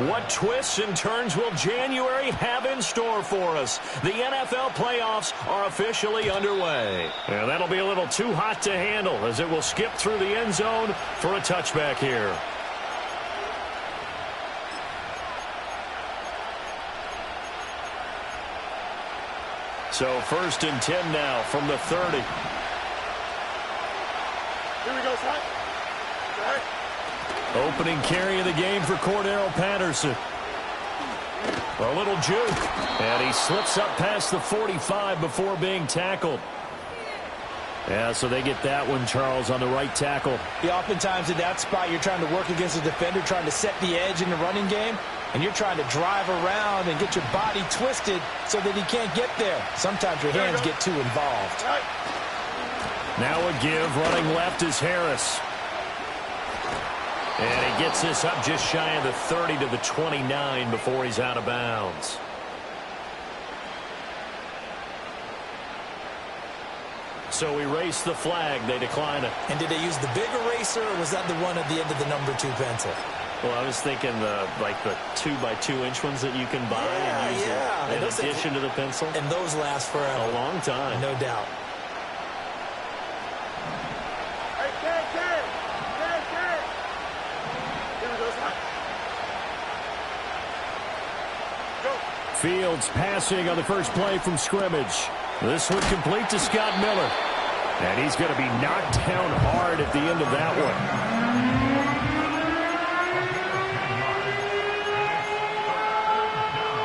What twists and turns will January have in store for us? The NFL playoffs are officially underway. Yeah, that'll be a little too hot to handle as it will skip through the end zone for a touchback here. So 1st and 10 now from the 30. Here we go, son. Right. Opening carry of the game for Cordero Patterson. A little juke. And he slips up past the 45 before being tackled. Yeah, so they get that one, Charles, on the right tackle. Yeah, oftentimes in that spot, you're trying to work against a defender, trying to set the edge in the running game, and you're trying to drive around and get your body twisted so that he can't get there. Sometimes your hands get too involved. Now a give. Running left is Harris. And he gets this up just shy of the 30 to the 29 before he's out of bounds. So erase the flag. They decline it. And did they use the big eraser, or was that the one at the end of the number 2 pencil? Well, I was thinking the 2x2-inch ones that you can buy and use in addition to the pencil. And those last forever. A long time. No doubt. Fields passing on the first play from scrimmage. This one complete to Scott Miller. And he's going to be knocked down hard at the end of that one.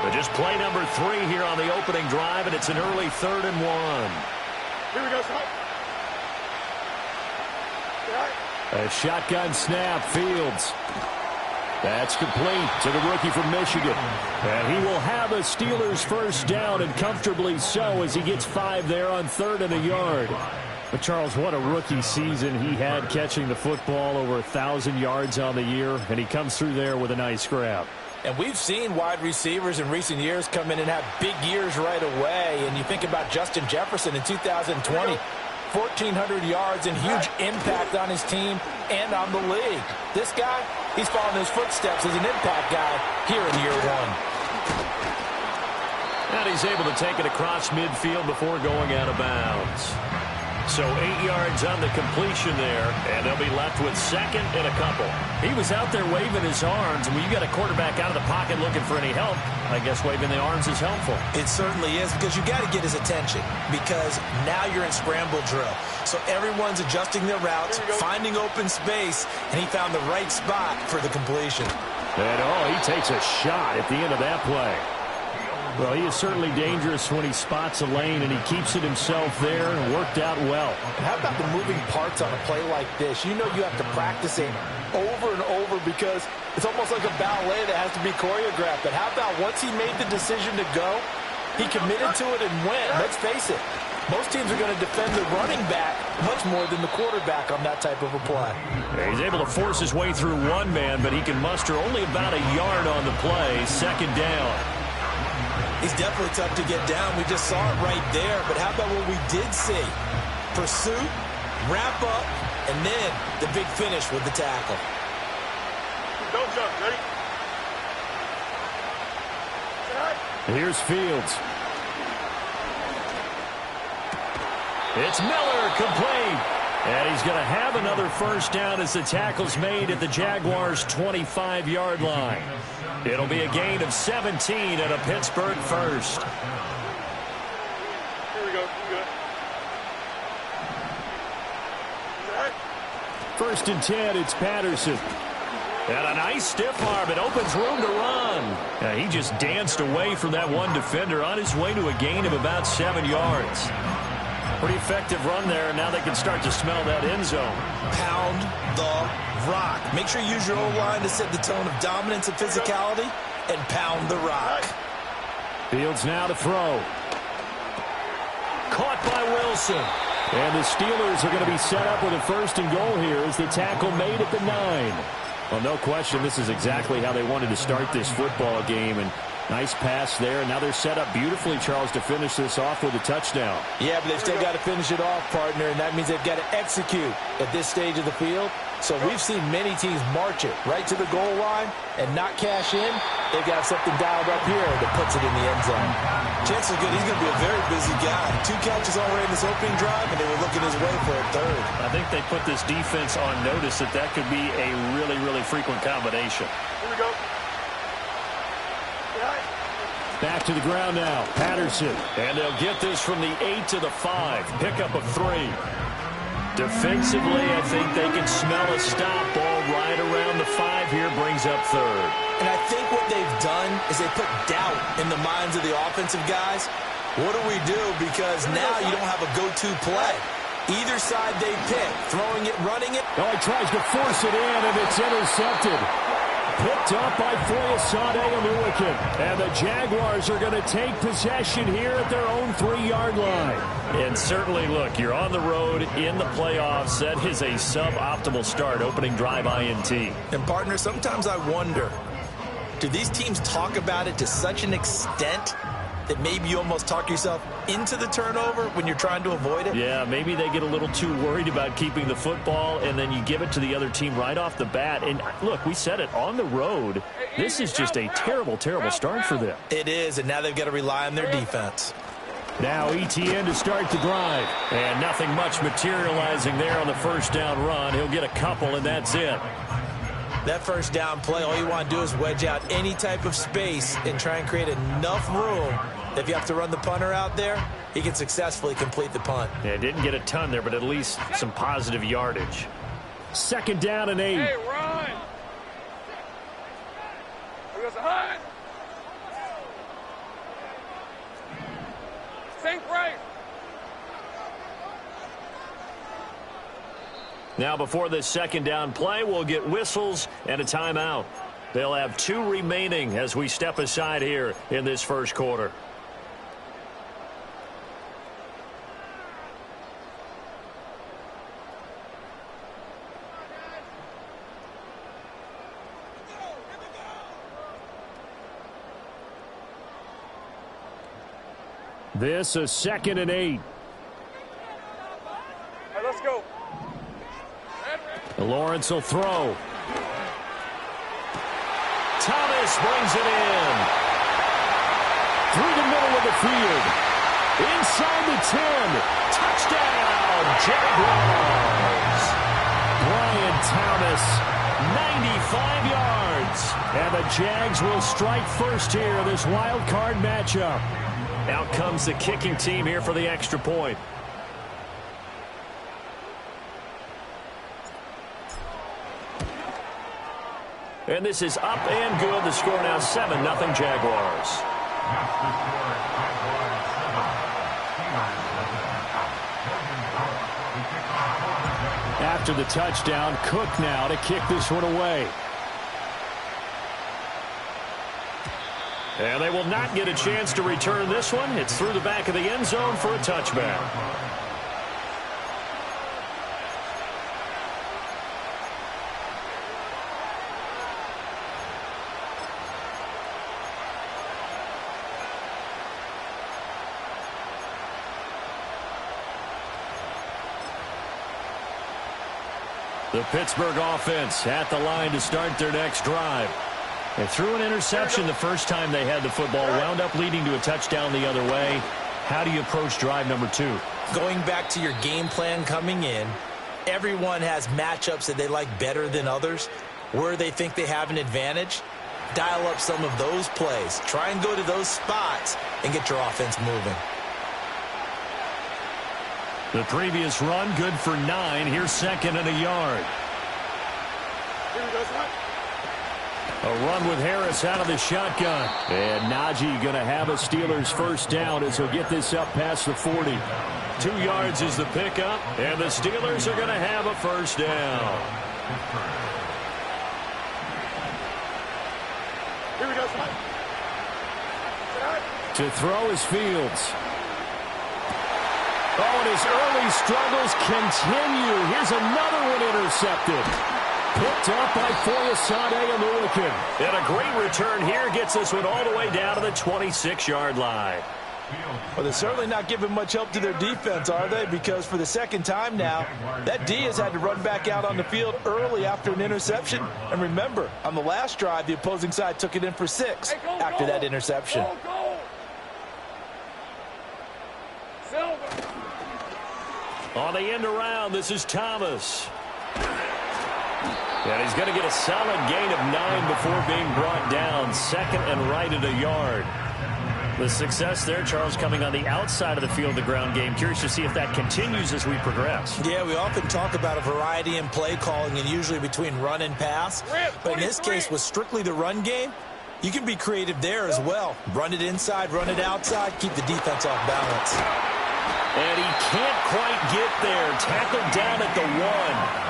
But just play number 3 here on the opening drive, and it's an early 3rd and 1. Here we go, son. A shotgun snap, Fields. That's complete to the rookie from Michigan. And he will have a Steelers first down, and comfortably so, as he gets 5 there on 3rd and a yard. But, Charles, what a rookie season he had, catching the football over 1,000 yards on the year, and he comes through there with a nice grab. And we've seen wide receivers in recent years come in and have big years right away. And you think about Justin Jefferson in 2020. 1,400 yards and huge impact on his team and on the league. This guy, he's following his footsteps as an impact guy here in year 1. And he's able to take it across midfield before going out of bounds. So 8 yards on the completion there, and they'll be left with 2nd and a couple. He was out there waving his arms, and when you got a quarterback out of the pocket looking for any help, I guess waving the arms is helpful. It certainly is, because you got to get his attention, because now you're in scramble drill. So everyone's adjusting their routes, finding open space, and he found the right spot for the completion. And he takes a shot at the end of that play. Well, he is certainly dangerous when he spots a lane, and he keeps it himself there, and worked out well. And how about the moving parts on a play like this? You know you have to practice it over and over, because it's almost like a ballet that has to be choreographed. But how about once he made the decision to go, he committed to it and went. Let's face it, most teams are going to defend the running back much more than the quarterback on that type of a play. He's able to force his way through one man, but he can muster only about a yard on the play. 2nd down. He's definitely tough to get down. We just saw it right there. But how about what we did see? Pursuit, wrap up, and then the big finish with the tackle. Don't jump. Ready? Here's Fields. It's Miller, complete. And he's going to have another first down as the tackle's made at the Jaguars' 25-yard line. It'll be a gain of 17 and a Pittsburgh first. Here we go. Good. 1st and 10, it's Patterson. And a nice stiff arm. It opens room to run. He just danced away from that one defender on his way to a gain of about 7 yards. Pretty effective run there, and now they can start to smell that end zone. Pound the rock. Make sure you use your O-line to set the tone of dominance and physicality, and pound the rock. Fields now to throw. Caught by Wilson. And the Steelers are going to be set up with a 1st and goal here as the tackle made at the 9. Well, no question, this is exactly how they wanted to start this football game. And Nice pass there. Now they're set up beautifully, Charles, to finish this off with a touchdown. Yeah, but they've still got to finish it off, partner, and that means they've got to execute at this stage of the field. So we've seen many teams march it right to the goal line and not cash in. They've got something dialed up here that puts it in the end zone. Chance is good. He's going to be a very busy guy. 2 catches already in this opening drive, and they were looking his way for a third. I think they put this defense on notice that could be a really, really frequent combination. Here we go. Back to the ground now. Patterson. And they'll get this from the 8 to the 5. Pickup of 3. Defensively, I think they can smell a stop. Ball right around the 5 here. Brings up 3rd. And I think what they've done is they put doubt in the minds of the offensive guys. What do we do? Because now you don't have a go-to play. Either side they pick, throwing it, running it. Oh, he tries to force it in, and it's intercepted. Picked up by Foyesade Aluakin. And the Jaguars are going to take possession here at their own 3-yard line. And certainly, look, you're on the road in the playoffs. That is a suboptimal start, opening drive INT. And, partner, sometimes I wonder, do these teams talk about it to such an extent that maybe you almost talk yourself into the turnover when you're trying to avoid it? Yeah, maybe they get a little too worried about keeping the football, and then you give it to the other team right off the bat. And, look, we said it, on the road, this is just a terrible, terrible start for them. It is, and now they've got to rely on their defense. Now ETN to start the drive. And nothing much materializing there on the first down run. He'll get a couple, and that's it. That first down play, all you want to do is wedge out any type of space and try and create enough room that if you have to run the punter out there, he can successfully complete the punt. Yeah, didn't get a ton there, but at least some positive yardage. 2nd down and 8. Hey, run! There's a hunt! Sink right! Now before this 2nd down play, we'll get whistles and a timeout. They'll have 2 remaining as we step aside here in this first quarter. This is 2nd and 8. Hey, let's go. Lawrence will throw. Thomas brings it in. Through the middle of the field. Inside the 10. Touchdown, Jaguars. Brian Thomas, 95 yards. And the Jags will strike first here in this wild card matchup. Out comes the kicking team here for the extra point. And this is up and good. The score now 7-0 Jaguars. After the touchdown, Cook now to kick this one away. And they will not get a chance to return this one. It's through the back of the end zone for a touchback. The Pittsburgh offense at the line to start their next drive. They threw an interception the first time they had the football, wound up leading to a touchdown the other way. How do you approach drive number 2? Going back to your game plan coming in, everyone has matchups that they like better than others. Where they think they have an advantage, dial up some of those plays. Try and go to those spots and get your offense moving. The previous run, good for 9. Here's 2nd and a yard. Here we go, son. A run with Harris out of the shotgun. And Najee going to have a Steelers first down as he'll get this up past the 40. 2 yards is the pickup, and the Steelers are going to have a first down. Here we go, son. To throw is Fields. Oh, and his early struggles continue. Here's another one intercepted. Picked up by Foyesade and Lurican. And a great return here gets this one all the way down to the 26-yard line. Well, they're certainly not giving much help to their defense, are they? Because for the second time now, that D has had to run back out on the field early after an interception. And remember, on the last drive, the opposing side took it in for 6 after that interception. On the end around, this is Thomas. And he's going to get a solid gain of 9 before being brought down. Second and right at a yard. The success there, Charles, coming on the outside of the field, the ground game. Curious to see if that continues as we progress. Yeah, we often talk about a variety in play calling and usually between run and pass. But in this case, with strictly the run game, you can be creative there as well. Run it inside, run it outside, keep the defense off balance. And he can't quite get there. Tackled down at the 1.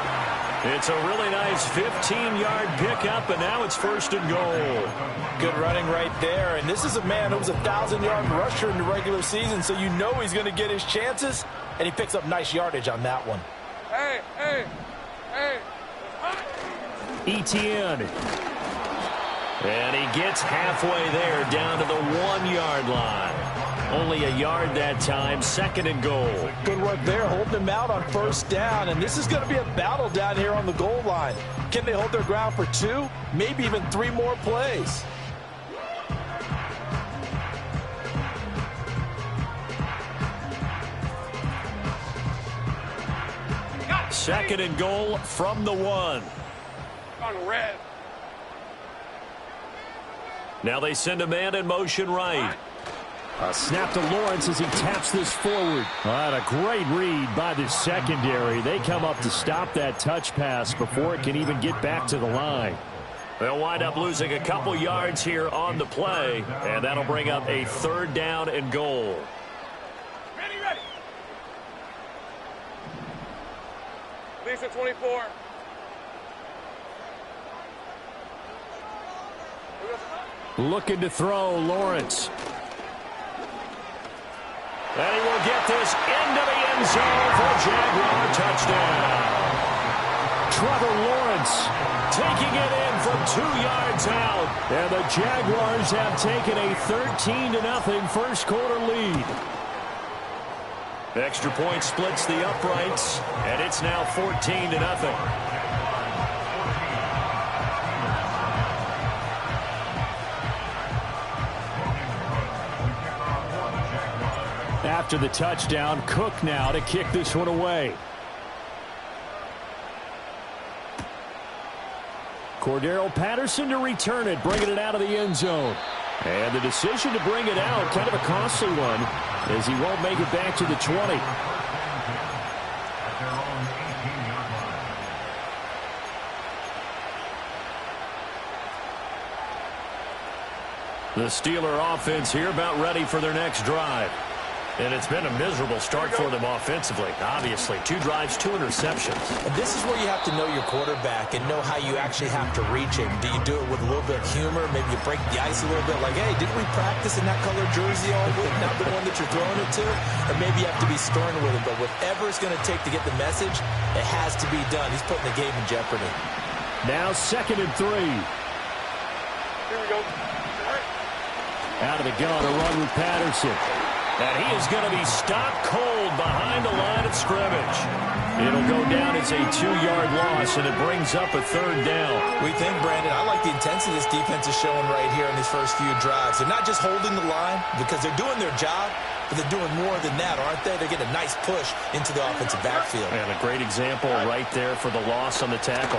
It's a really nice 15-yard pickup, and now it's 1st and goal. Good running right there. And this is a man who was a 1,000-yard rusher in the regular season, so you know he's going to get his chances, and he picks up nice yardage on that one. Hey. Etienne. And he gets halfway there down to the 1-yard line. Only a yard that time, 2nd and goal. Good work there, holding them out on 1st down. And this is going to be a battle down here on the goal line. Can they hold their ground for 2, maybe even 3 more plays? Second and goal from the 1. On red. Now they send a man in motion right. A snap to Lawrence as he taps this forward. A great read by the secondary. They come up to stop that touch pass before it can even get back to the line. They'll wind up losing a couple yards here on the play, and that'll bring up a 3rd down and goal. Ready. Lisa 24. Looking to throw, Lawrence. And he will get this into the end zone for a Jaguar touchdown. Trevor Lawrence taking it in from 2 yards out. And the Jaguars have taken a 13-0 first quarter lead. Extra point splits the uprights, and it's now 14-0. After the touchdown, Cook now to kick this one away. Cordero Patterson to return it, bringing it out of the end zone. And the decision to bring it out, kind of a costly one, as he won't make it back to the 20. The Steeler offense here about ready for their next drive. And it's been a miserable start for them offensively. Obviously, 2 drives, 2 interceptions. And this is where you have to know your quarterback and know how you actually have to reach him. Do you do it with a little bit of humor? Maybe you break the ice a little bit like, hey, didn't we practice in that colored jersey all week? Not the one that you're throwing it to? Or maybe you have to be stern with him. But whatever it's going to take to get the message, it has to be done. He's putting the game in jeopardy. Now 2nd and 3. Here we go. Out of the gun, a run with Patterson. And he is going to be stopped cold behind the line of scrimmage. It'll go down as a 2-yard loss, and it brings up a 3rd down. We think, Brandon, I like the intensity this defense is showing right here in these first few drives. They're not just holding the line because they're doing their job, but they're doing more than that, aren't they? They get a nice push into the offensive backfield. And a great example right there for the loss on the tackle.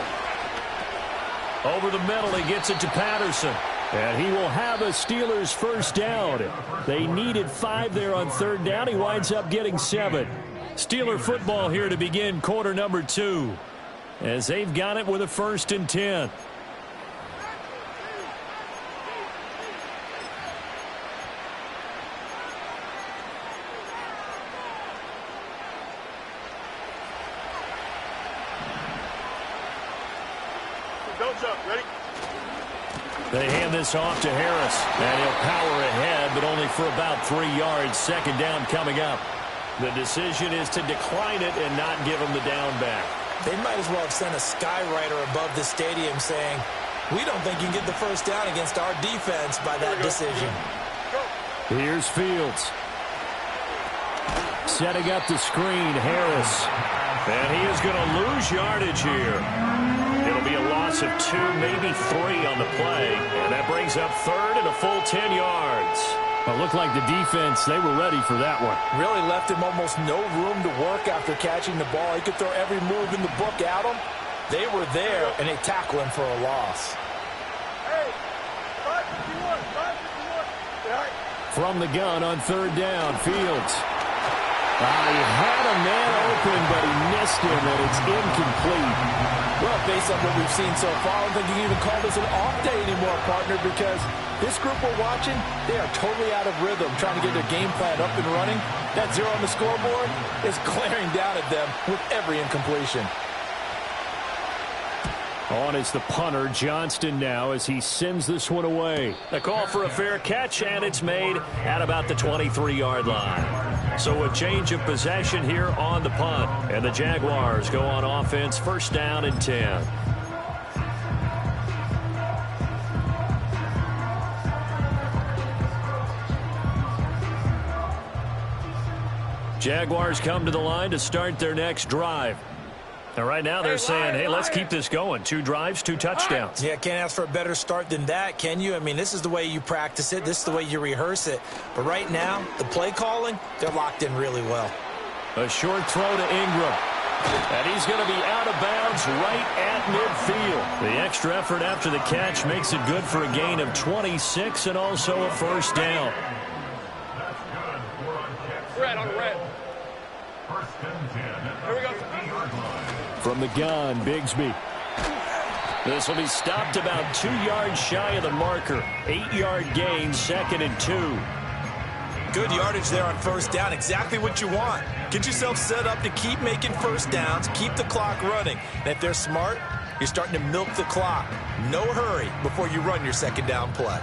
Over the middle, he gets it to Patterson. And he will have a Steelers 1st down. They needed 5 there on 3rd down. He winds up getting 7. Steeler football here to begin quarter number 2. As they've got it with a 1st and 10. Don't jump. Ready? They hand this off to Harris, and he'll power ahead, but only for about 3 yards. 2nd down coming up. The decision is to decline it and not give him the down back. They might as well have sent a skywriter above the stadium saying, we don't think you can get the first down against our defense by that decision. Here's Fields. Setting up the screen, Harris. And he is going to lose yardage here. It'll be a loss of 2, maybe 3 on the play. And that brings up third and a full 10 yards. Well, it looked like the defense, they were ready for that one. Really left him almost no room to work after catching the ball. He could throw every move in the book at him. They were there, and they tackle him for a loss. Hey, 551, 551. From the gun on third down, Fields. He had a man open, but he missed him, and it's incomplete. Well, based on what we've seen so far, I don't think you can even call this an off day anymore, partner, because this group we're watching, they are totally out of rhythm, trying to get their game plan up and running. That 0 on the scoreboard is glaring down at them with every incompletion. On is the punter, Johnston, now as he sends this one away. A call for a fair catch, and it's made at about the 23-yard line. So a change of possession here on the punt. And the Jaguars go on offense, first down and 10. Jaguars come to the line to start their next drive. And right now they're saying, hey, let's keep this going. 2 drives, 2 touchdowns. Yeah, can't ask for a better start than that, can you? I mean, this is the way you practice it. This is the way you rehearse it. But right now, the play calling, they're locked in really well. A short throw to Ingram. And he's going to be out of bounds right at midfield. The extra effort after the catch makes it good for a gain of 26 and also a first down. Red on red. Here we go. From the gun, Bigsby. This will be stopped about 2 yards shy of the marker. 8-yard gain, 2nd and 2. Good yardage there on first down. Exactly what you want. Get yourself set up to keep making first downs, keep the clock running. And if they're smart, you're starting to milk the clock. No hurry before you run your second down play.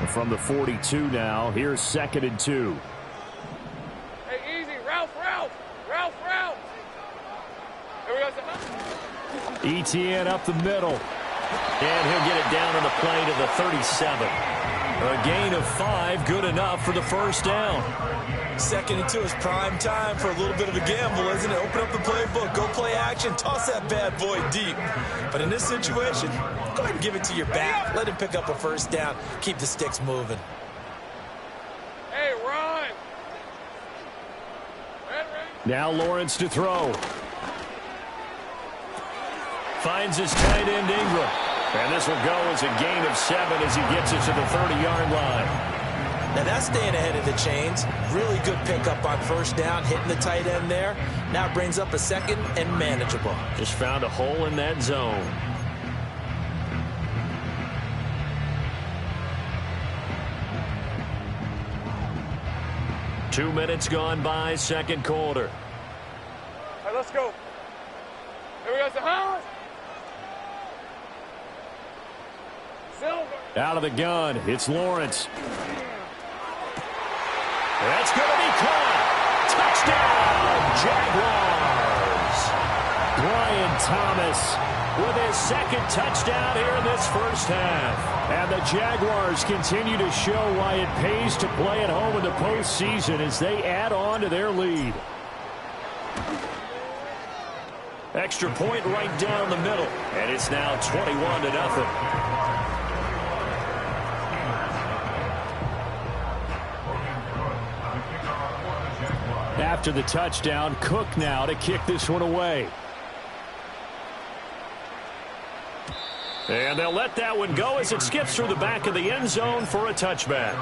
From the 42 now, here's 2nd and 2. Hey, easy. Ralph. Here we go. Etienne up the middle. And he'll get it down on the play to the 37. A gain of 5, good enough for the first down. 2nd and 2 is prime time for a little bit of a gamble, isn't it? Open up the playbook, go play action, toss that bad boy deep. But in this situation, go ahead and give it to your back. Let him pick up a first down. Keep the sticks moving. Hey, run. Now Lawrence to throw. Finds his tight end Ingram. And this will go as a gain of 7 as he gets it to the 30-yard line. Now that's staying ahead of the chains. Really good pickup on first down, hitting the tight end there. Now it brings up a 2nd and manageable. Just found a hole in that zone. Two minutes gone by, second quarter. All right, let's go. Here we go. Holland. Silver. Out of the gun, it's Lawrence. That's going to be caught. Touchdown, Jaguars. Brian Thomas with his 2nd touchdown here in this first half. And the Jaguars continue to show why it pays to play at home in the postseason as they add on to their lead. Extra point right down the middle. And it's now 21-0. After the touchdown, Cook now to kick this one away. And they'll let that one go as it skips through the back of the end zone for a touchback.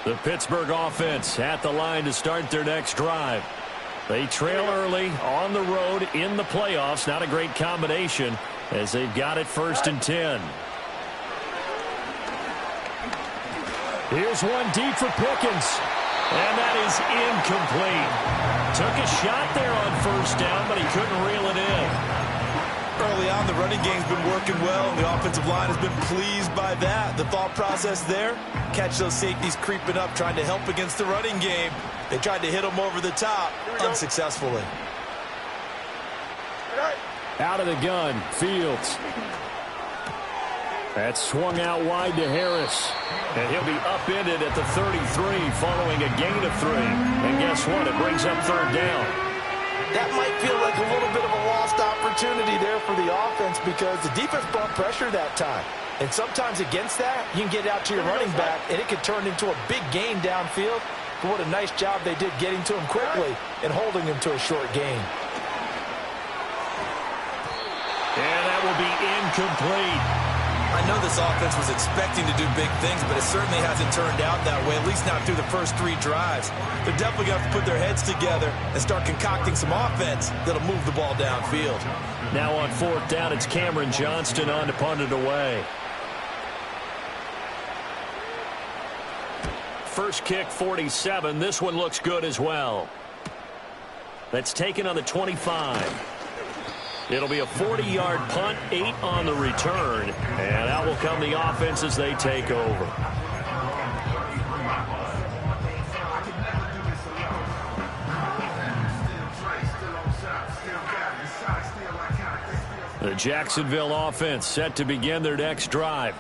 The Pittsburgh offense at the line to start their next drive. They trail early on the road in the playoffs. Not a great combination as they've got it 1st and 10. Here's one deep for Pickens. And that is incomplete. Took a shot there on first down, but he couldn't reel it in. Early on, the running game's been working well, and the offensive line has been pleased by that. The thought process there, catch those safeties creeping up, trying to help against the running game. They tried to hit them over the top, unsuccessfully. Out of the gun, Fields. That's swung out wide to Harris. And he'll be upended at the 33 following a gain of 3. And guess what? It brings up third down. That might feel like a little bit of a lost opportunity there for the offense because the defense brought pressure that time. And sometimes against that, you can get out to your running back, and it could turn into a big gain downfield. But what a nice job they did getting to him quickly and holding him to a short gain. And that will be incomplete. I know this offense was expecting to do big things, but it certainly hasn't turned out that way, at least not through the first 3 drives. They're definitely going to have to put their heads together and start concocting some offense that'll move the ball downfield. Now on fourth down, it's Cameron Johnston on to punt it away. First kick, 47. This one looks good as well. That's taken on the 25. It'll be a 40-yard punt, 8 on the return. And out will come the offense as they take over. The Jacksonville offense set to begin their next drive.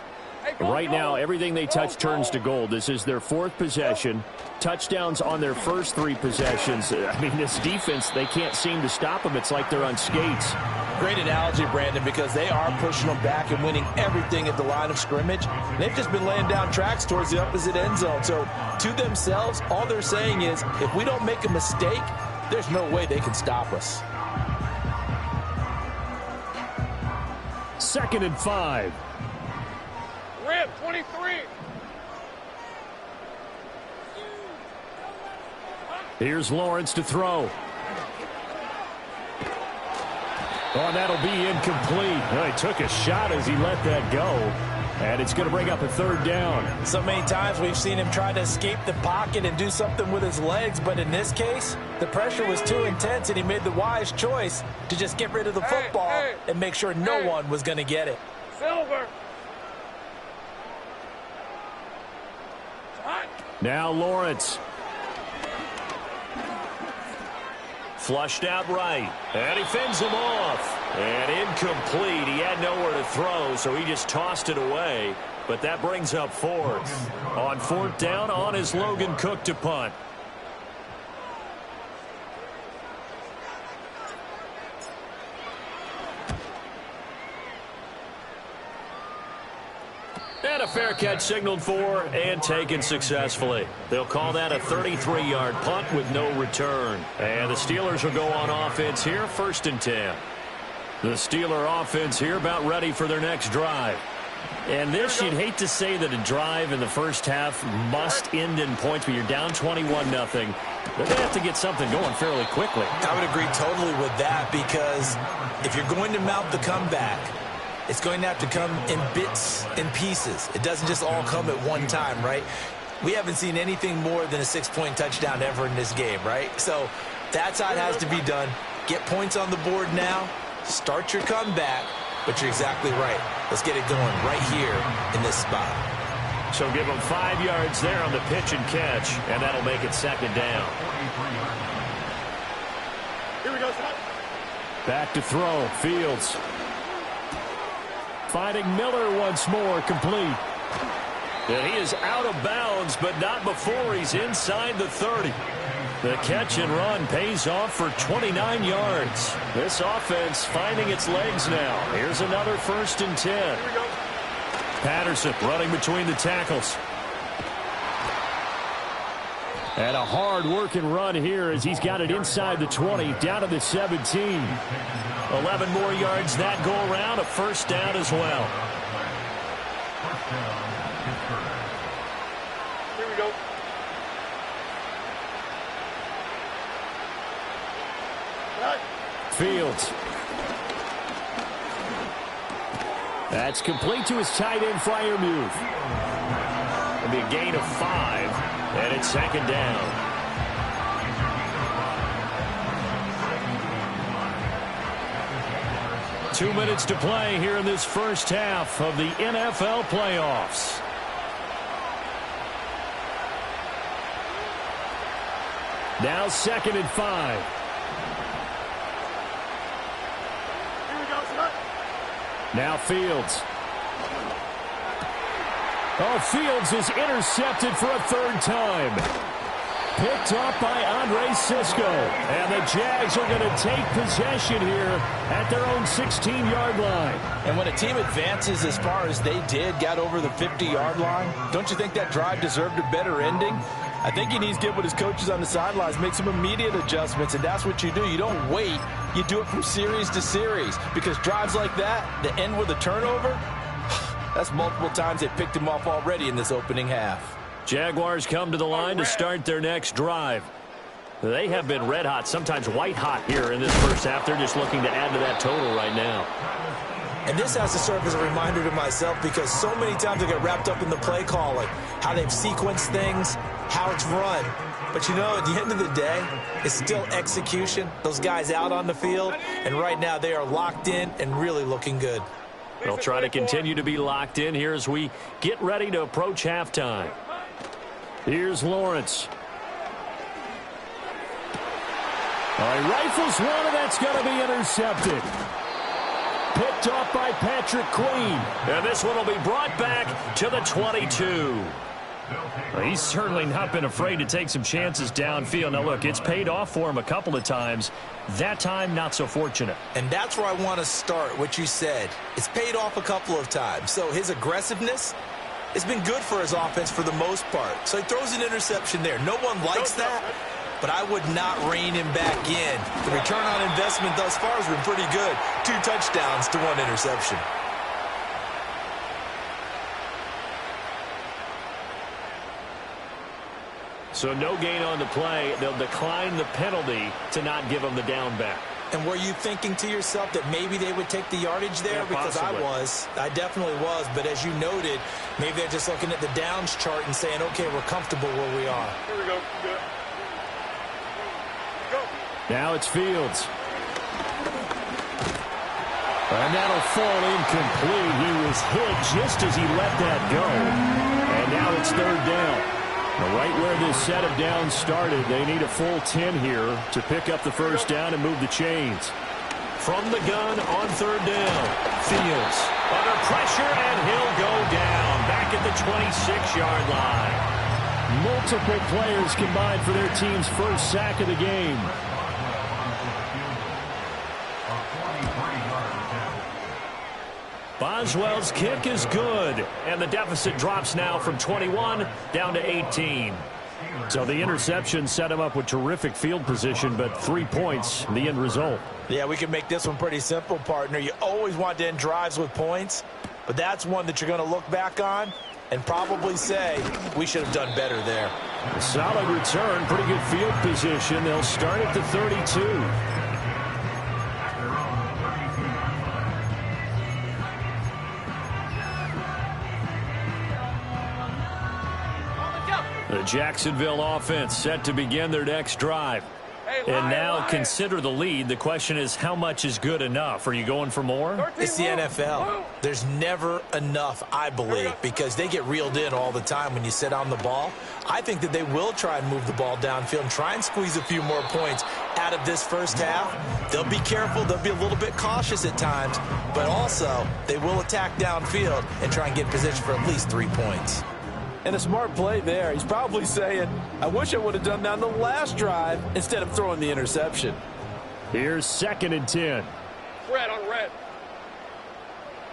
Right now, everything they touch turns to gold. This is their 4th possession. Touchdowns on their first 3 possessions. I mean, this defense, they can't seem to stop them. It's like they're on skates. Great analogy, Brandon, because they are pushing them back and winning everything at the line of scrimmage. They've just been laying down tracks towards the opposite end zone. So to themselves, all they're saying is, if we don't make a mistake, there's no way they can stop us. 2nd and 5. Rip, 23. Here's Lawrence to throw. Oh, that'll be incomplete. Oh, he took a shot as he let that go. And it's going to bring up a 3rd down. So many times we've seen him try to escape the pocket and do something with his legs. But in this case, the pressure was too intense, and he made the wise choice to just get rid of the football and make sure no one was going to get it. Silver. Now Lawrence. Flushed out right. And he fends him off. And incomplete. He had nowhere to throw, so he just tossed it away. But that brings up 4th. On 4th down, on is Logan Cook to punt. And a fair catch signaled for and taken successfully. They'll call that a 33-yard punt with no return. And the Steelers will go on offense here, 1st and 10. The Steeler offense here about ready for their next drive. And this, you'd hate to say that a drive in the first half must end in points, but you're down 21-0. They're going to have to get something going fairly quickly. I would agree totally with that, because if you're going to mount the comeback, it's going to have to come in bits and pieces. It doesn't just all come at one time, right? We haven't seen anything more than a 6-point touchdown ever in this game, right? So that's how it has to be done. Get points on the board now. Start your comeback. But you're exactly right. Let's get it going right here in this spot. So give them 5 yards there on the pitch and catch, and that'll make it 2nd down. Here we go, son. Back to throw. Fields. Finding Miller once more, complete. And he is out of bounds, but not before he's inside the 30. The catch and run pays off for 29 yards. This offense finding its legs now. Here's another 1st and 10. Patterson running between the tackles. And a hard-working run here as he's got it inside the 20, down to the 17. 11 more yards that go around, a 1st down as well. Here we go. Fields. That's complete to his tight end, Freiermuth. It'll be a gain of 5, and it's 2nd down. 2 minutes to play here in this first half of the NFL playoffs. Now 2nd and 5. Now Fields. Oh, Fields is intercepted for a 3rd time. Picked up by Andre Sisco. And the Jags are going to take possession here at their own 16-yard line. And when a team advances as far as they did, got over the 50-yard line, don't you think that drive deserved a better ending? I think he needs to get with his coaches on the sidelines, make some immediate adjustments, and that's what you do. You don't wait. You do it from series to series, because drives like that end with a turnover, that's multiple times they picked him off already in this opening half. Jaguars come to the line to start their next drive. They have been red hot, sometimes white hot here in this first half. They're just looking to add to that total right now. And this has to serve as a reminder to myself, because so many times I get wrapped up in the play calling, how they've sequenced things, how it's run. But you know, at the end of the day, it's still execution. Those guys out on the field, and right now they are locked in and really looking good. They'll try to continue to be locked in here as we get ready to approach halftime. Here's Lawrence. All right, rifles one, and that's going to be intercepted. Picked off by Patrick Queen. And this one will be brought back to the 22. Well, he's certainly not been afraid to take some chances downfield. Now, look, it's paid off for him a couple of times. That time, not so fortunate. And that's where I want to start, what you said. It's paid off a couple of times. So his aggressiveness has been good for his offense for the most part. So he throws an interception there. No one likes that, but I would not rein him back in. The return on investment thus far has been pretty good. 2 touchdowns to 1 interception. So no gain on the play. They'll decline the penalty to not give him the down back. And were you thinking to yourself that maybe they would take the yardage there? Yeah, because possibly. I definitely was. But as you noted, maybe they're just looking at the downs chart and saying, okay, we're comfortable where we are. Here we go. Good. Go. Now it's Fields. And that'll fall incomplete. He was hit just as he let that go. And now it's 3rd down. Right where this set of downs started, they need a full 10 here to pick up the first down and move the chains. From the gun on 3rd down, Fields under pressure, and he'll go down back at the 26-yard line. Multiple players combined for their team's first sack of the game. Boswell's kick is good, and the deficit drops now from 21 down to 18. So the interception set him up with terrific field position, but 3 points, the end result. Yeah, we can make this one pretty simple, partner. You always want to end drives with points, but that's one that you're going to look back on and probably say, we should have done better there. A solid return, pretty good field position. They'll start at the 32. The Jacksonville offense set to begin their next drive. And now consider the lead. The question is, how much is good enough? Are you going for more? It's the NFL. There's never enough, I believe, because they get reeled in all the time when you sit on the ball. I think that they will try and move the ball downfield and try and squeeze a few more points out of this first half. They'll be careful. They'll be a little bit cautious at times, but also they will attack downfield and try and get position for at least 3 points. And a smart play there. He's probably saying, I wish I would have done that on the last drive instead of throwing the interception. Here's 2nd and 10. Red on red.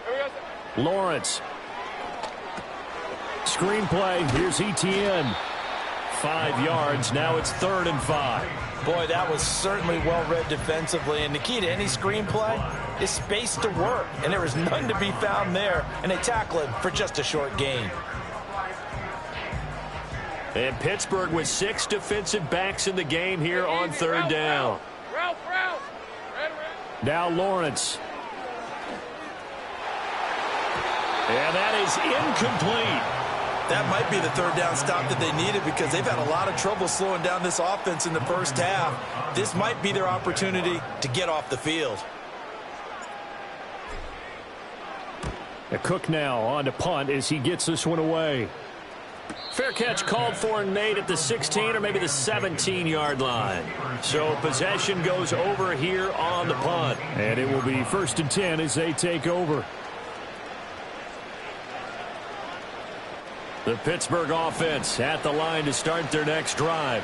Here we go. Lawrence. Screenplay. Here's ETN. 5 yards. Now it's 3rd and 5. Boy, that was certainly well read defensively. And the key to any screenplay is space to work. And there is none to be found there. And they tackle him for just a short gain. And Pittsburgh with 6 defensive backs in the game here on 3rd down. Ralph. Red. Now Lawrence. And that is incomplete. That might be the 3rd down stop that they needed, because they've had a lot of trouble slowing down this offense in the first half. This might be their opportunity to get off the field. A Cook now on to punt as he gets this one away. Fair catch called for and made at the 16 or maybe the 17-yard line. So possession goes over here on the punt. And it will be 1st and 10 as they take over. The Pittsburgh offense at the line to start their next drive.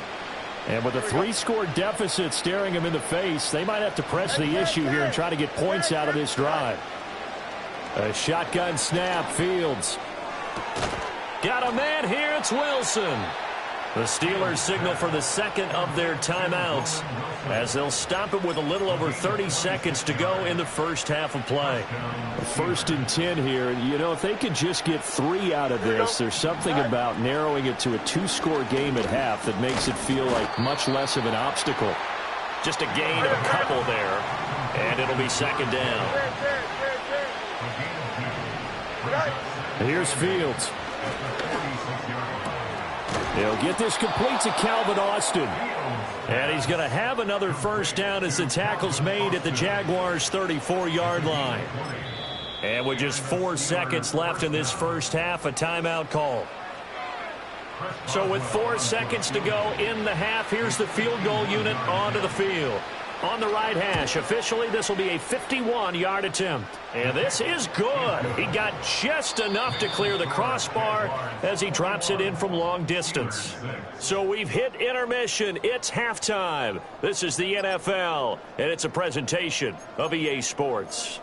And with a 3-score deficit staring them in the face, they might have to press the issue here and try to get points out of this drive. A shotgun snap, Fields. Got a man here, it's Wilson. The Steelers signal for the second of their timeouts as they'll stop it with a little over 30 seconds to go in the first half of play. 1st and 10 here. You know, if they could just get 3 out of this, there's something about narrowing it to a 2-score game at half that makes it feel like much less of an obstacle. Just a gain of a couple there, and it'll be 2nd down. Here's Fields. He'll get this complete to Calvin Austin. And he's going to have another 1st down as the tackle's made at the Jaguars' 34-yard line. And with just 4 seconds left in this first half, a timeout call. So with 4 seconds to go in the half, here's the field goal unit onto the field. On the right hash, officially this will be a 51-yard attempt. And this is good. He got just enough to clear the crossbar as he drops it in from long distance. So we've hit intermission. It's halftime. This is the NFL, and it's a presentation of EA Sports.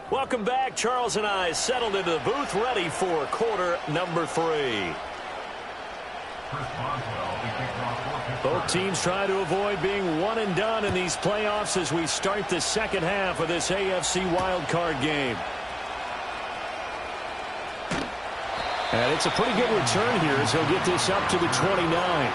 Welcome back. Charles and I settled into the booth, ready for quarter number 3. Both teams try to avoid being one and done in these playoffs as we start the second half of this AFC Wildcard game. And it's a pretty good return here as he'll get this up to the 29.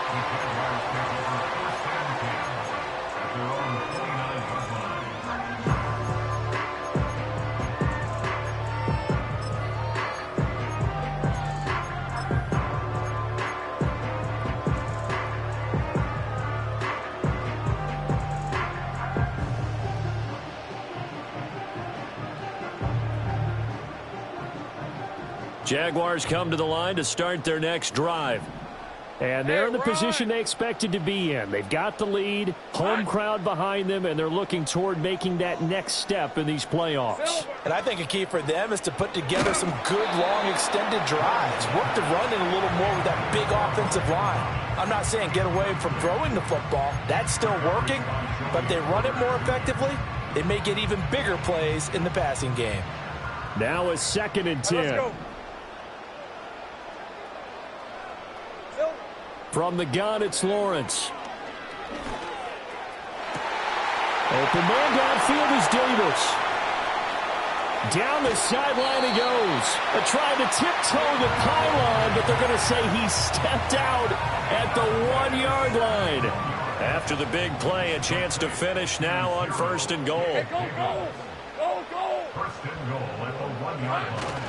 Jaguars come to the line to start their next drive. And they're in the position they expected to be in. They've got the lead, home crowd behind them, and they're looking toward making that next step in these playoffs. And I think a key for them is to put together some good, long, extended drives. Work the run in a little more with that big offensive line. I'm not saying get away from throwing the football. That's still working. But they run it more effectively, they may get even bigger plays in the passing game. Now a 2nd and 10. From the gun, it's Lawrence. Open man downfield is Davis. Down the sideline he goes. They're trying to tiptoe the pylon, but they're going to say he stepped out at the 1-yard line. After the big play, a chance to finish now on 1st and goal. Hey, go, go. Go, go. 1st and goal at the 1-yard line.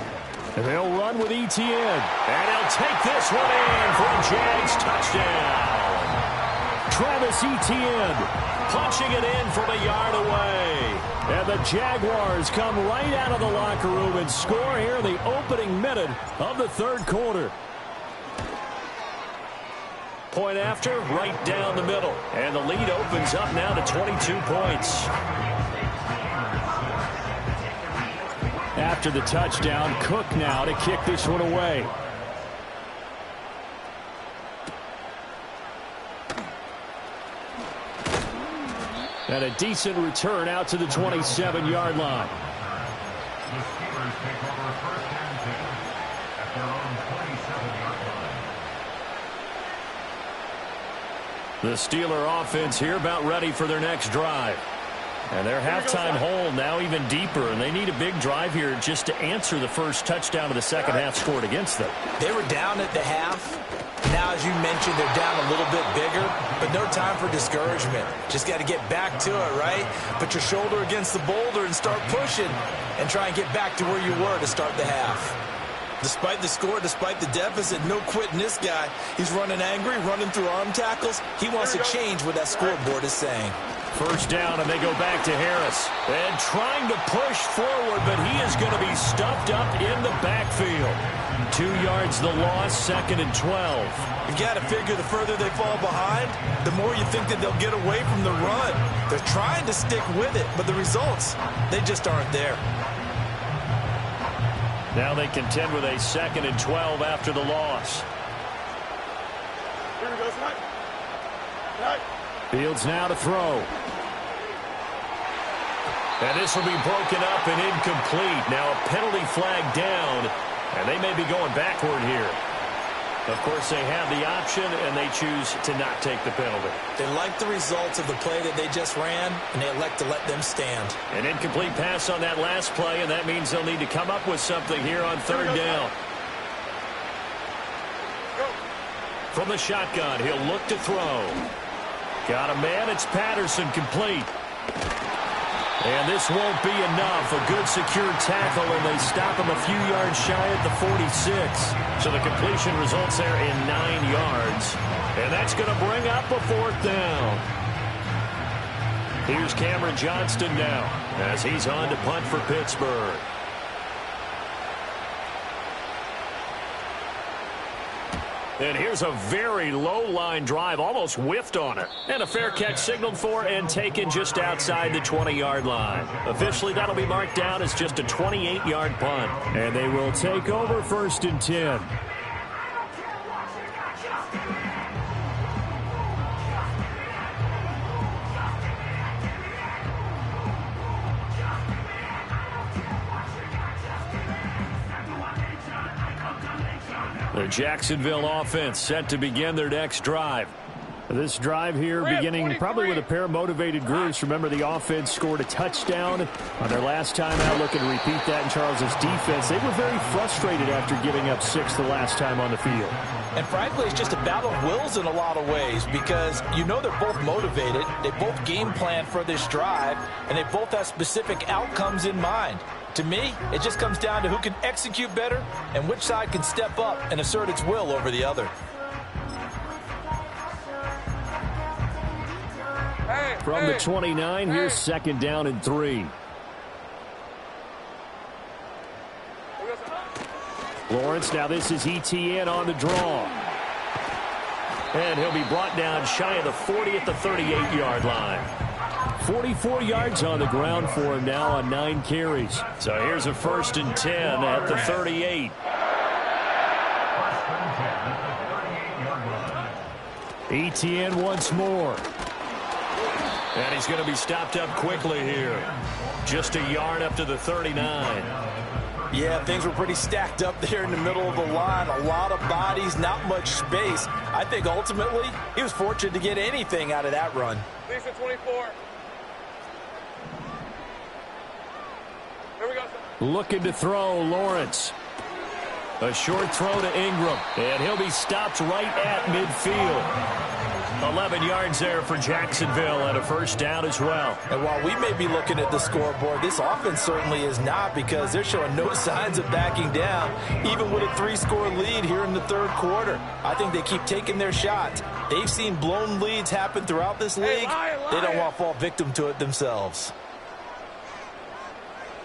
And they'll run with Etienne. And he'll take this one in for a Jags touchdown. Travis Etienne punching it in from a yard away. And the Jaguars come right out of the locker room and score here in the opening minute of the 3rd quarter. Point after, right down the middle. And the lead opens up now to 22 points. After the touchdown, Cook now to kick this one away. And a decent return out to the 27-yard line. The Steelers take over 1st and 10 at their own 27-yard line. The Steeler offense here about ready for their next drive. And their halftime hole now even deeper, and they need a big drive here just to answer the first touchdown of the second half scored against them. They were down at the half. Now, as you mentioned, they're down a little bit bigger, but no time for discouragement. Just got to get back to it, right? Put your shoulder against the boulder and start pushing and try and get back to where you were to start the half. Despite the score, despite the deficit, no quitting this guy. He's running angry, running through arm tackles. He wants to change what that scoreboard is saying. First down, and they go back to Harris. And trying to push forward, but he is going to be stuffed up in the backfield. 2 yards the loss, 2nd and 12. You've got to figure the further they fall behind, the more you think that they'll get away from the run. They're trying to stick with it, but the results, they just aren't there. Now they contend with a 2nd and 12 after the loss. Here we go, tonight. Fields now to throw. And this will be broken up and incomplete. Now a penalty flag down, and they may be going backward here. Of course, they have the option, and they choose to not take the penalty. They like the results of the play that they just ran, and they elect to let them stand. An incomplete pass on that last play, and that means they'll need to come up with something here on 3rd down. From the shotgun, he'll look to throw. Got a man, it's Patterson, complete. And this won't be enough. A good secure tackle, and they stop him a few yards shy at the 46. So the completion results there in 9 yards. And that's going to bring up a 4th down. Here's Cameron Johnston now as he's on to punt for Pittsburgh. And here's a very low-line drive, almost whiffed on it. And a fair catch signaled for and taken just outside the 20-yard line. Officially, that'll be marked down as just a 28-yard punt. And they will take over 1st and 10. The Jacksonville offense set to begin their next drive. This drive here beginning probably with a pair of motivated groups. Remember, the offense scored a touchdown on their last time out. Looking to repeat that in Charles's defense. They were very frustrated after giving up 6 the last time on the field. And frankly, it's just a battle of wills in a lot of ways because you know they're both motivated. They both game plan for this drive, and they both have specific outcomes in mind. To me, it just comes down to who can execute better and which side can step up and assert its will over the other. From the 29, here's 2nd down and 3. Lawrence, now this is ETN on the draw. And he'll be brought down shy of the 40 at the 38-yard line. 44 yards on the ground for him now on 9 carries. So here's a 1st and 10 at the 38. ETN once more. And he's going to be stopped up quickly here. Just a yard up to the 39. Yeah, things were pretty stacked up there in the middle of the line. A lot of bodies, not much space. I think ultimately he was fortunate to get anything out of that run. Lisa 24. Here we go. Looking to throw, Lawrence. A short throw to Ingram. And he'll be stopped right at midfield. 11 yards there for Jacksonville and a 1st down as well. And while we may be looking at the scoreboard, this offense certainly is not because they're showing no signs of backing down, even with a 3-score lead here in the 3rd quarter. I think they keep taking their shots. They've seen blown leads happen throughout this league. They don't want to fall victim to it themselves.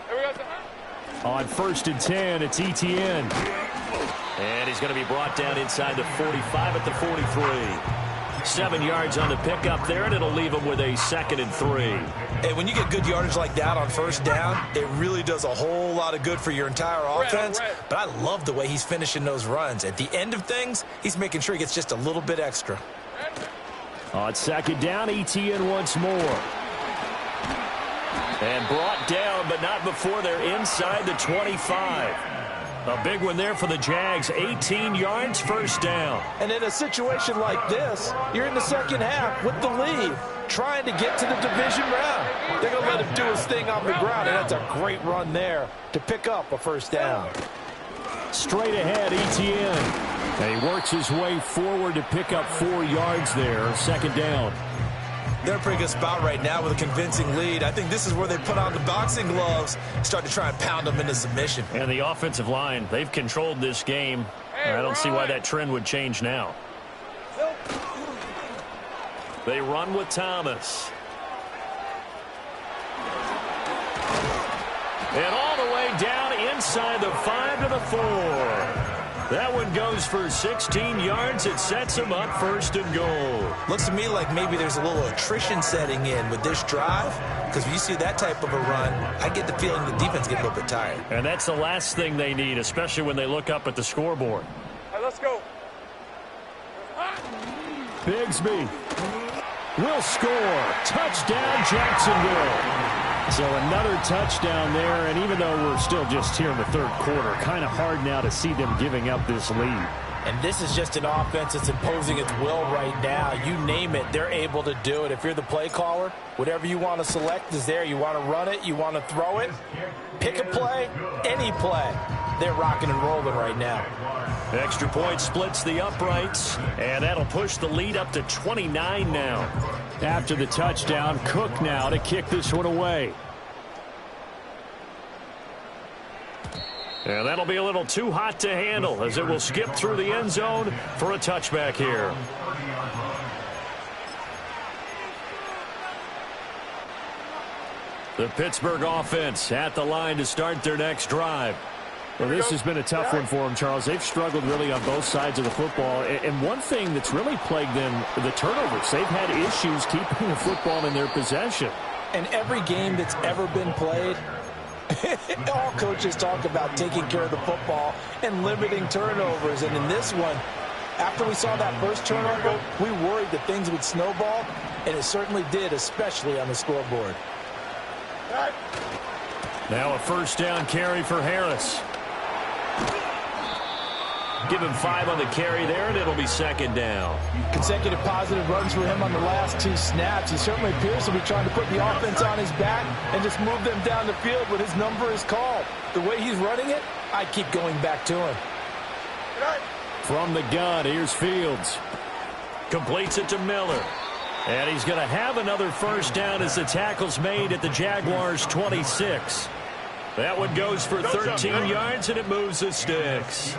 Here we go. On 1st and 10, it's ETN. And he's going to be brought down inside the 45 at the 43. 7 yards on the pickup there, and it'll leave him with a 2nd and 3. Hey, when you get good yardage like that on 1st down, it really does a whole lot of good for your entire offense. But I love the way he's finishing those runs. At the end of things, he's making sure he gets just a little bit extra. On 2nd down, ETN once more. And brought down, but not before they're inside the 25. A big one there for the Jags. 18 yards, 1st down. And in a situation like this, you're in the 2nd half with the lead, trying to get to the division round. They're going to let him do his thing on the ground, and that's a great run there to pick up a 1st down. Straight ahead, ETN. And he works his way forward to pick up 4 yards there. Second down. They're in a pretty good spot right now with a convincing lead. I think this is where they put on the boxing gloves, start to try and pound them into submission. And the offensive line, they've controlled this game. I don't see why that trend would change now. They run with Thomas. And all the way down inside the 5 to the 4. That one goes for 16 yards. It sets them up first and goal. Looks to me like maybe there's a little attrition setting in with this drive, because when you see that type of a run, I get the feeling the defense gets a little bit tired. And that's the last thing they need, especially when they look up at the scoreboard. All right, let's go. Bigsby will score. Touchdown, Jacksonville. So another touchdown there, and even though we're still just here in the third quarter, kind of hard now to see them giving up this lead. And this is just an offense that's imposing its will right now. You name it, they're able to do it. If you're the play caller, whatever you want to select is there. You want to run it, you want to throw it, pick a play, any play. They're rocking and rolling right now. Extra point splits the uprights, and that'll push the lead up to 29 now. After the touchdown, Cook now to kick this one away. And that'll be a little too hot to handle as it will skip through the end zone for a touchback here. The Pittsburgh offense at the line to start their next drive. Well, this has been a tough one for them, Charles. They've struggled really on both sides of the football. And one thing that's really plagued them, the turnovers. They've had issues keeping the football in their possession. And every game that's ever been played, all coaches talk about taking care of the football and limiting turnovers. And in this one, after we saw that first turnover, we worried that things would snowball, and it certainly did, especially on the scoreboard. Now a first down carry for Harris. Give him 5 on the carry there, and it'll be second down. Consecutive positive runs for him on the last 2 snaps. He certainly appears to be trying to put the offense on his back and just move them down the field when his number is called. The way he's running it, I keep going back to him. From the gun, here's Fields. Completes it to Miller. And he's going to have another first down as the tackle's made at the Jaguars' 26. That one goes for 13 yards, and it moves the sticks.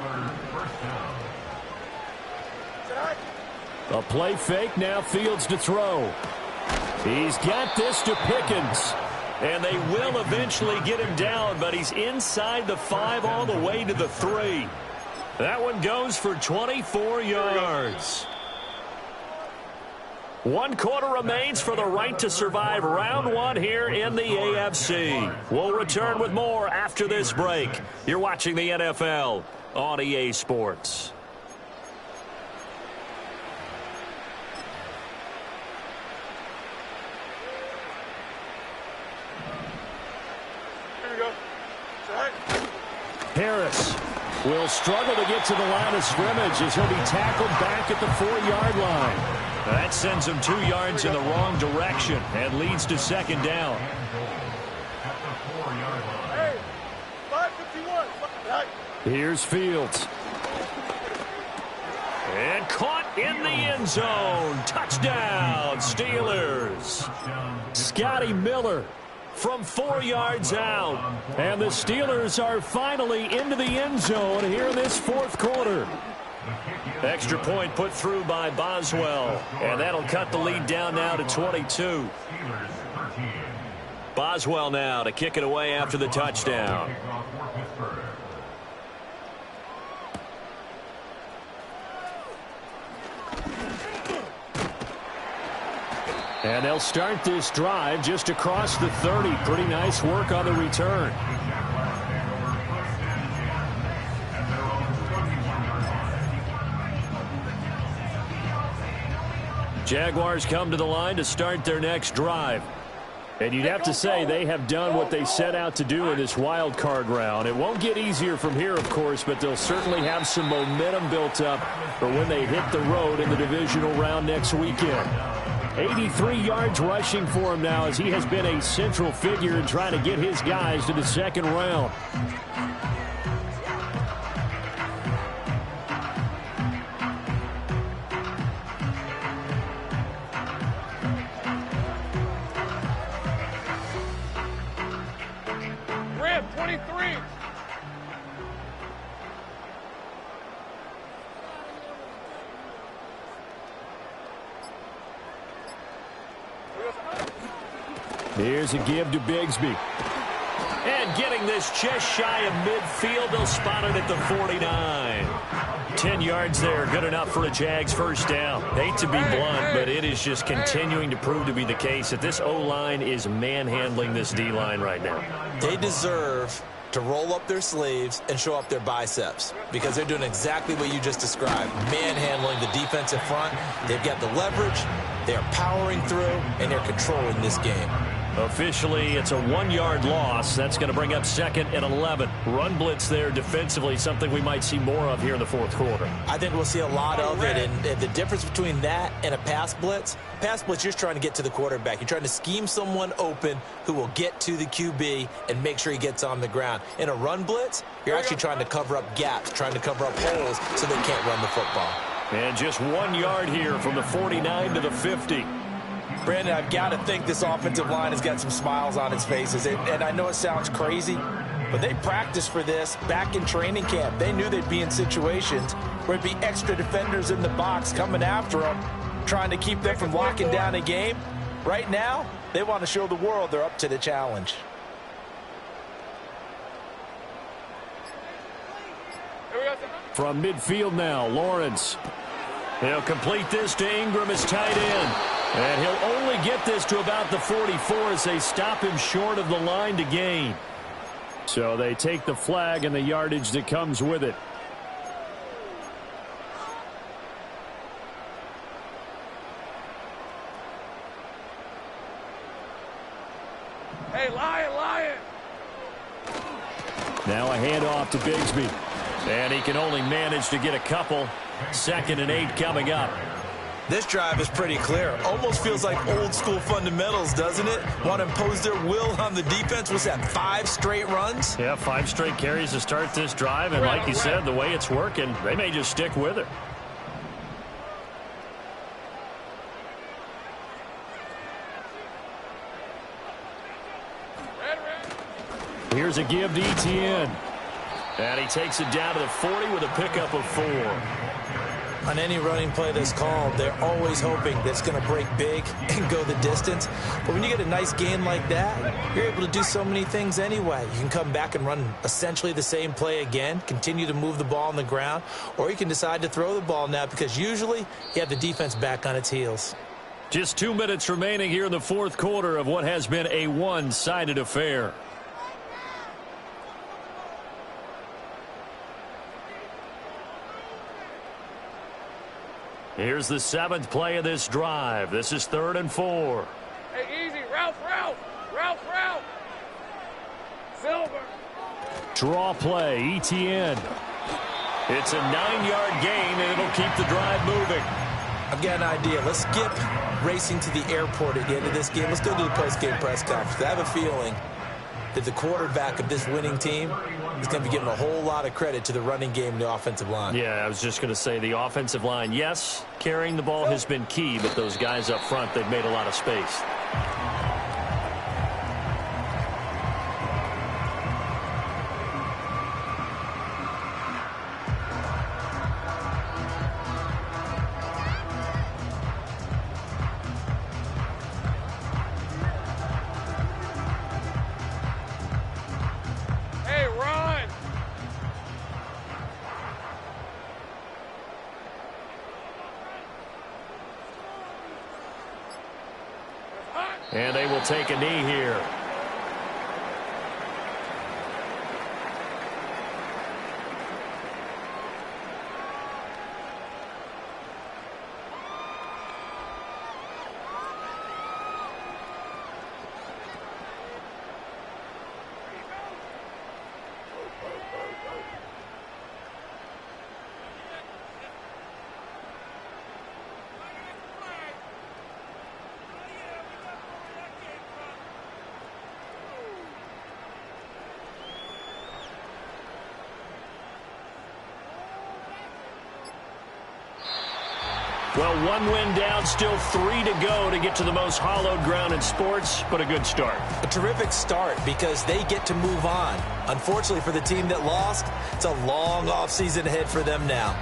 A play fake, now Fields to throw. He's got this to Pickens. And they will eventually get him down, but he's inside the 5 all the way to the 3. That one goes for 24 yards. 1 quarter remains for the right to survive round 1 here in the AFC. We'll return with more after this break. You're watching the NFL on EA Sports. Here we go. Harris will struggle to get to the line of scrimmage as he'll be tackled back at the 4-yard line. That sends him 2 yards in the wrong direction and leads to second down. Hey, 5:51. Here's Fields. And caught in the end zone. Touchdown, Steelers. Scotty Miller from 4 yards out. And the Steelers are finally into the end zone here in this 4th quarter. Extra point put through by Boswell. And that'll cut the lead down now to 22. Boswell now to kick it away after the touchdown. And they'll start this drive just across the 30. Pretty nice work on the return. Jaguars come to the line to start their next drive. And you'd have to say they have done what they set out to do in this wild card round. It won't get easier from here, of course, but they'll certainly have some momentum built up for when they hit the road in the divisional round next weekend. 83 yards rushing for him now as he has been a central figure in trying to get his guys to the second round. Here's a give to Bigsby. And getting this just shy of midfield, they'll spot it at the 49. 10 yards there, good enough for a Jags first down. Hate to be blunt, but it is just continuing to prove to be the case that this O-line is manhandling this D-line right now. They deserve to roll up their sleeves and show up their biceps because they're doing exactly what you just described, manhandling the defensive front. They've got the leverage, they're powering through, and they're controlling this game. Officially, it's a 1-yard loss. That's going to bring up 2nd and 11. Run blitz there defensively, something we might see more of here in the fourth quarter. I think we'll see a lot of it, and the difference between that and a pass blitz, you're just trying to get to the quarterback. You're trying to scheme someone open who will get to the QB and make sure he gets on the ground. In a run blitz, you're actually trying to cover up gaps, trying to cover up holes so they can't run the football. And just 1 yard here from the 49 to the 50. Brandon, I've got to think this offensive line has got some smiles on its faces. And I know it sounds crazy, but they practiced for this back in training camp. They knew they'd be in situations where it'd be extra defenders in the box coming after them, trying to keep them from locking down a game. Right now, they want to show the world they're up to the challenge. From midfield now, Lawrence. He'll complete this to Ingram as tight end. And he'll only get this to about the 44 as they stop him short of the line to gain. So they take the flag and the yardage that comes with it. Hey, Lion! Now a handoff to Bigsby. And he can only manage to get a couple. 2nd and 8 coming up. This drive is pretty clear. Almost feels like old school fundamentals, doesn't it? Want to impose their will on the defense. What's that, 5 straight runs? Yeah, 5 straight carries to start this drive. And like you said, the way it's working, they may just stick with it. Here's a give to Etienne. And he takes it down to the 40 with a pickup of 4. On any running play that's called, they're always hoping that it's going to break big and go the distance. But when you get a nice gain like that, you're able to do so many things anyway. You can come back and run essentially the same play again, continue to move the ball on the ground, or you can decide to throw the ball now because usually you have the defense back on its heels. Just 2 minutes remaining here in the fourth quarter of what has been a one-sided affair. Here's the 7th play of this drive. This is 3rd and 4. Hey, easy. Ralph. Silver. Draw play, Etienne. It's a 9-yard gain, and it'll keep the drive moving. I've got an idea. Let's skip racing to the airport at the end of this game. Let's go to the post-game press conference. I have a feeling that the quarterback of this winning team is going to be giving a whole lot of credit to the running game and the offensive line. Yeah, I was just going to say the offensive line, yes, carrying the ball has been key, but those guys up front, they've made a lot of space. And they will take a knee here. Well, 1 win down, still 3 to go to get to the most hallowed ground in sports, but a good start. A terrific start because they get to move on. Unfortunately for the team that lost, it's a long offseason ahead for them now.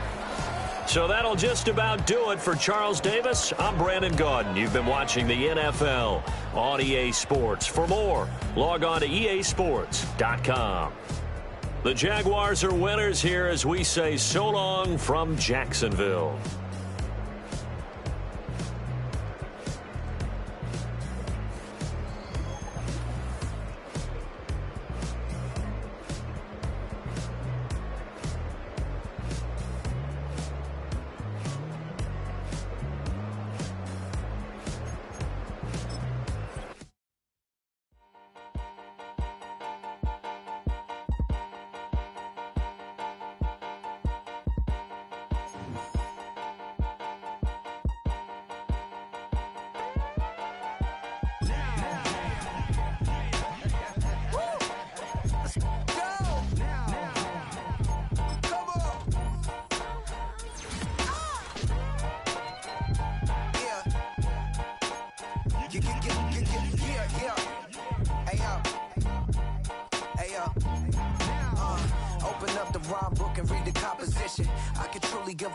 So that'll just about do it for Charles Davis. I'm Brandon Gaudin. You've been watching the NFL on EA Sports. For more, log on to easports.com. The Jaguars are winners here as we say so long from Jacksonville. Open up the rhyme book and read the composition. I can truly give